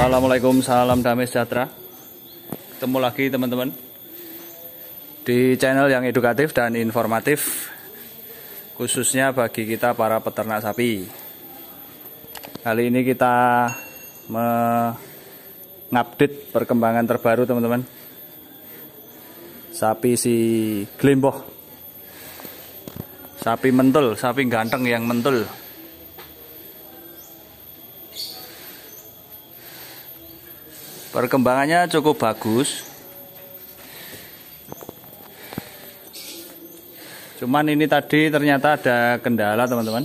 Assalamualaikum, salam damai sejahtera. Ketemu lagi teman-teman di channel yang edukatif dan informatif, khususnya bagi kita para peternak sapi. Kali ini kita mengupdate perkembangan terbaru teman-teman. Sapi si Glemboh, sapi mentul, sapi ganteng yang mentul. Perkembangannya cukup bagus. Cuman ini tadi ternyata ada kendala teman-teman.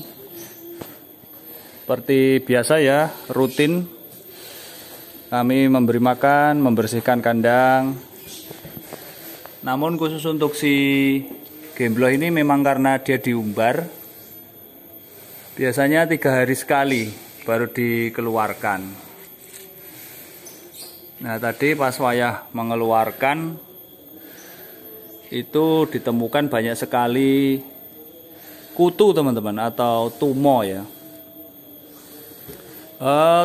Seperti biasa ya, rutin kami memberi makan, membersihkan kandang. Namun khusus untuk si Glemboh ini memang karena dia diumbar, biasanya 3 hari sekali baru dikeluarkan. Nah tadi pas wayah mengeluarkan itu ditemukan banyak sekali kutu teman-teman, atau tumo ya.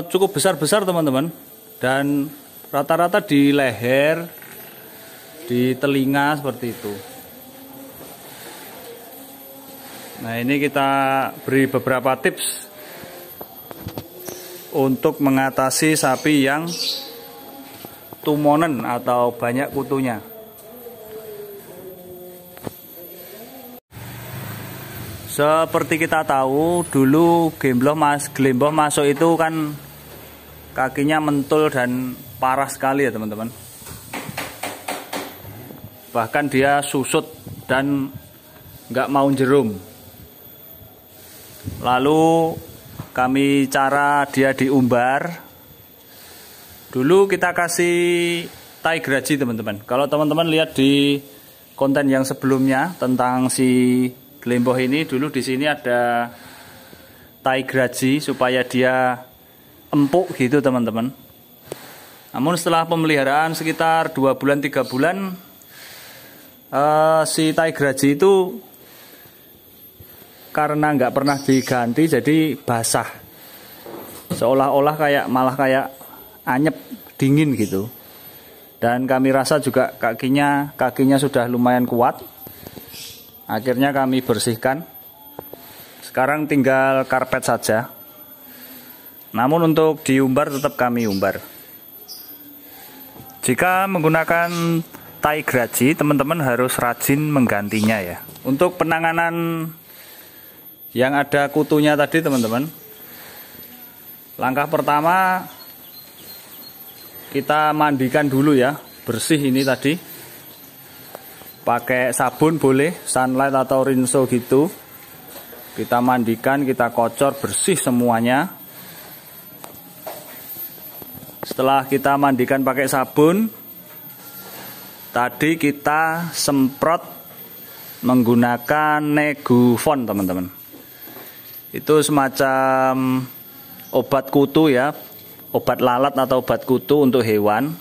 Cukup besar-besar teman-teman, dan rata-rata di leher, di telinga seperti itu. Nah ini kita beri beberapa tips untuk mengatasi sapi yang tumonen atau banyak kutunya. Seperti kita tahu dulu Glemboh masuk itu kan kakinya mentul dan parah sekali ya teman-teman. Bahkan dia susut dan nggak mau jerum. Lalu kami cara dia diumbar. Dulu kita kasih Tigraji teman-teman. Kalau teman-teman lihat di konten yang sebelumnya tentang si Glemboh ini, dulu di sini ada Tigraji supaya dia empuk gitu teman-teman. Namun setelah pemeliharaan sekitar 2 bulan 3 bulan, si Tigraji itu karena nggak pernah diganti jadi basah, seolah-olah malah kayak anyep, dingin gitu. Dan kami rasa juga kakinya sudah lumayan kuat. Akhirnya kami bersihkan. Sekarang tinggal karpet saja. Namun untuk diumbar tetap kami umbar. Jika menggunakan Tigraji, teman-teman harus rajin menggantinya ya. Untuk penanganan yang ada kutunya tadi teman-teman, langkah pertama kita mandikan dulu ya, bersih ini tadi. Pakai sabun boleh, Sunlight atau Rinso gitu. Kita mandikan, kita kocor bersih semuanya. Setelah kita mandikan pakai sabun, tadi kita semprot menggunakan Negufon teman-teman. Itu semacam obat kutu ya, obat lalat atau obat kutu untuk hewan.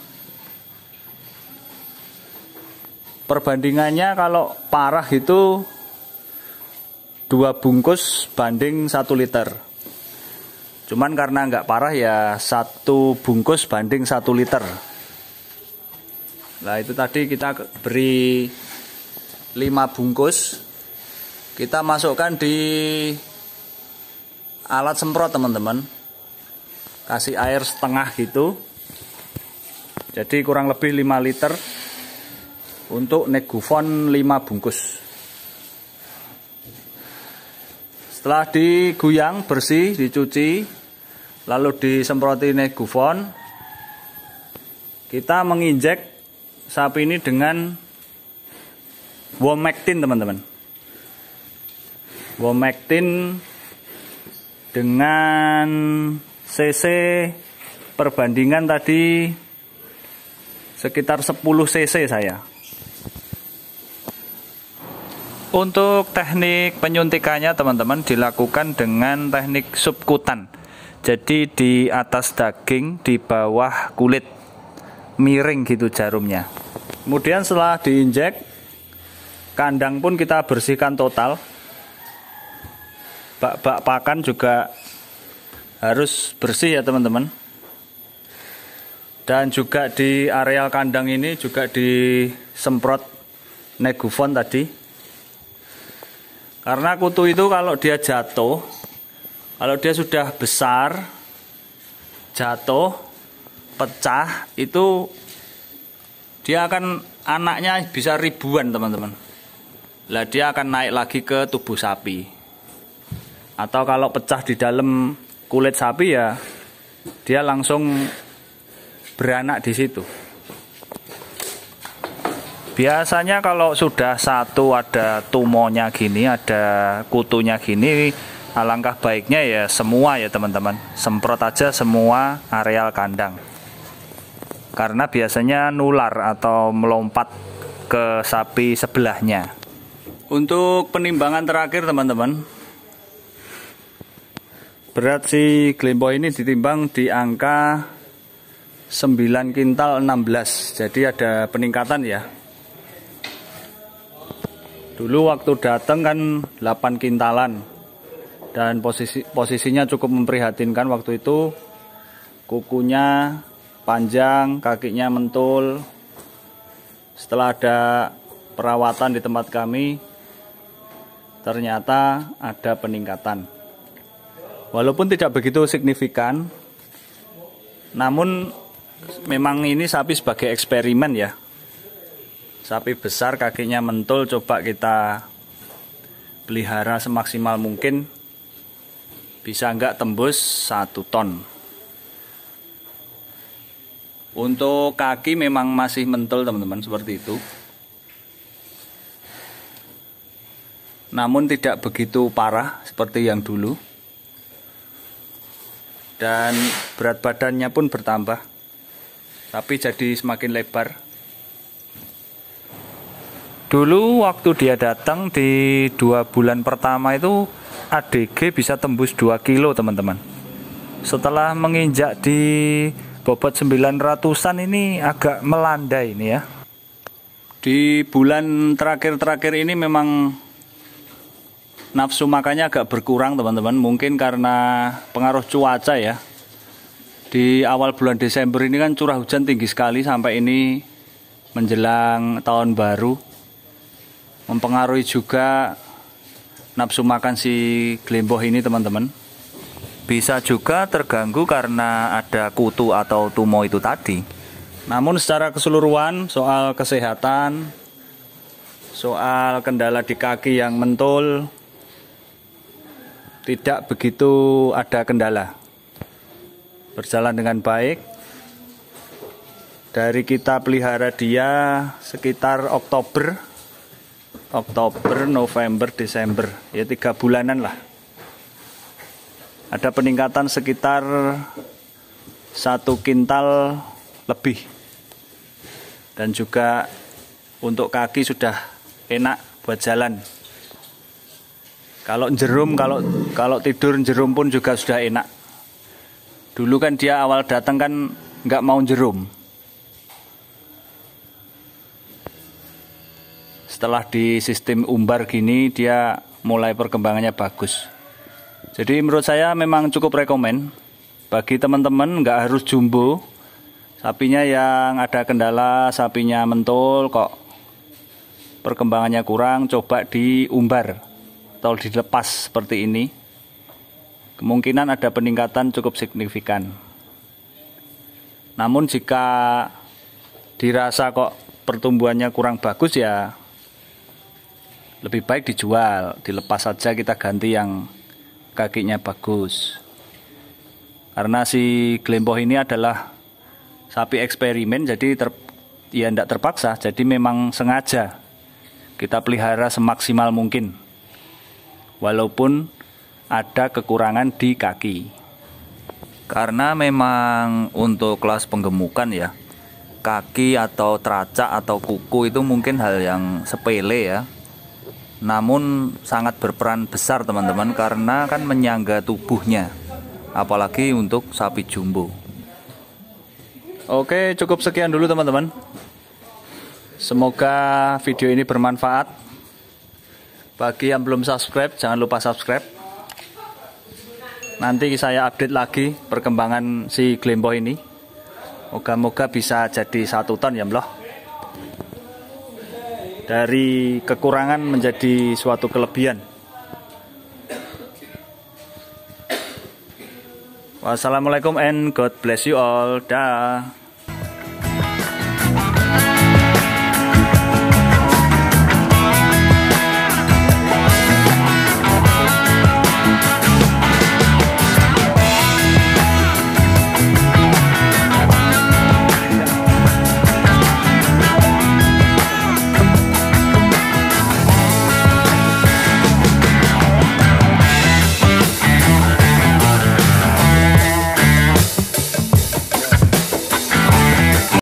Perbandingannya kalau parah itu 2 bungkus banding 1 liter. Cuman karena nggak parah ya 1 bungkus banding 1 liter. Nah itu tadi kita beri 5 bungkus. Kita masukkan di alat semprot teman-teman. Kasih air setengah gitu. Jadi kurang lebih 5 liter untuk Negufon 5 bungkus. Setelah diguyang bersih, dicuci, lalu disemproti Negufon, kita menginjek sapi ini dengan Womectin teman-teman. Womectin dengan cc perbandingan tadi sekitar 10 cc saya. Untuk teknik penyuntikannya teman-teman dilakukan dengan teknik subkutan. Jadi di atas daging, di bawah kulit, miring gitu jarumnya. Kemudian setelah diinjek, kandang pun kita bersihkan total. Bak pakan juga harus bersih ya teman-teman. Dan juga di areal kandang ini juga disemprot Negufon tadi. Karena kutu itu kalau dia jatuh, kalau dia sudah besar, jatuh, pecah, itu dia akan, anaknya bisa ribuan teman-teman. Lah dia akan naik lagi ke tubuh sapi. Atau kalau pecah di dalam kulit sapi ya, dia langsung beranak di situ. Biasanya kalau sudah satu ada tumonya gini, ada kutunya gini, alangkah baiknya ya semua ya teman-teman, semprot aja semua areal kandang. Karena biasanya nular atau melompat ke sapi sebelahnya. Untuk penimbangan terakhir teman-teman, berat si Glemboh ini ditimbang di angka 9 kintal 16. Jadi ada peningkatan ya. Dulu waktu datang kan 8 kintalan. Dan posisinya cukup memprihatinkan waktu itu. Kukunya panjang, kakinya mentul. Setelah ada perawatan di tempat kami, ternyata ada peningkatan. Walaupun tidak begitu signifikan, namun memang ini sapi sebagai eksperimen ya. Sapi besar kakinya mentul, coba kita pelihara semaksimal mungkin. Bisa nggak tembus 1 ton. Untuk kaki memang masih mentul teman-teman, seperti itu. Namun tidak begitu parah seperti yang dulu. Dan berat badannya pun bertambah. Tapi jadi semakin lebar. Dulu waktu dia datang di 2 bulan pertama itu ADG bisa tembus 2 kilo teman-teman. Setelah menginjak di bobot 900-an ini agak melandai ini ya. Di bulan terakhir-terakhir ini memang nafsu makannya agak berkurang teman-teman. Mungkin karena pengaruh cuaca ya. Di awal bulan Desember ini kan curah hujan tinggi sekali sampai ini menjelang tahun baru. Mempengaruhi juga nafsu makan si Glemboh ini teman-teman. Bisa juga terganggu karena ada kutu atau tumo itu tadi. Namun secara keseluruhan soal kesehatan, soal kendala di kaki yang mentul, tidak begitu ada kendala. Berjalan dengan baik. Dari kita pelihara dia sekitar Oktober, November, Desember, ya 3 bulanan lah. Ada peningkatan sekitar 1 kintal lebih. Dan juga untuk kaki sudah enak buat jalan. Kalau jerum, kalau tidur jerum pun juga sudah enak. Dulu kan dia awal datang kan nggak mau jerum. Setelah di sistem umbar gini dia mulai perkembangannya bagus. Jadi menurut saya memang cukup rekomen bagi teman-teman, nggak harus jumbo. Sapinya yang ada kendala, sapinya mentul kok perkembangannya kurang, coba diumbar atau dilepas seperti ini. Kemungkinan ada peningkatan cukup signifikan. Namun jika dirasa kok pertumbuhannya kurang bagus ya lebih baik dijual, dilepas saja, kita ganti yang kakinya bagus. Karena si Glemboh ini adalah sapi eksperimen, jadi ya tidak terpaksa, jadi memang sengaja kita pelihara semaksimal mungkin. Walaupun ada kekurangan di kaki. Karena memang untuk kelas penggemukan ya, kaki atau teracak atau kuku itu mungkin hal yang sepele ya. Namun sangat berperan besar teman-teman, karena kan menyangga tubuhnya. Apalagi untuk sapi jumbo. Oke, cukup sekian dulu teman-teman. Semoga video ini bermanfaat. Bagi yang belum subscribe, jangan lupa subscribe. Nanti saya update lagi perkembangan si Glemboh ini. Moga-moga bisa jadi 1 ton ya, Mbloh. Dari kekurangan menjadi suatu kelebihan. Wassalamualaikum and God bless you all. Dah.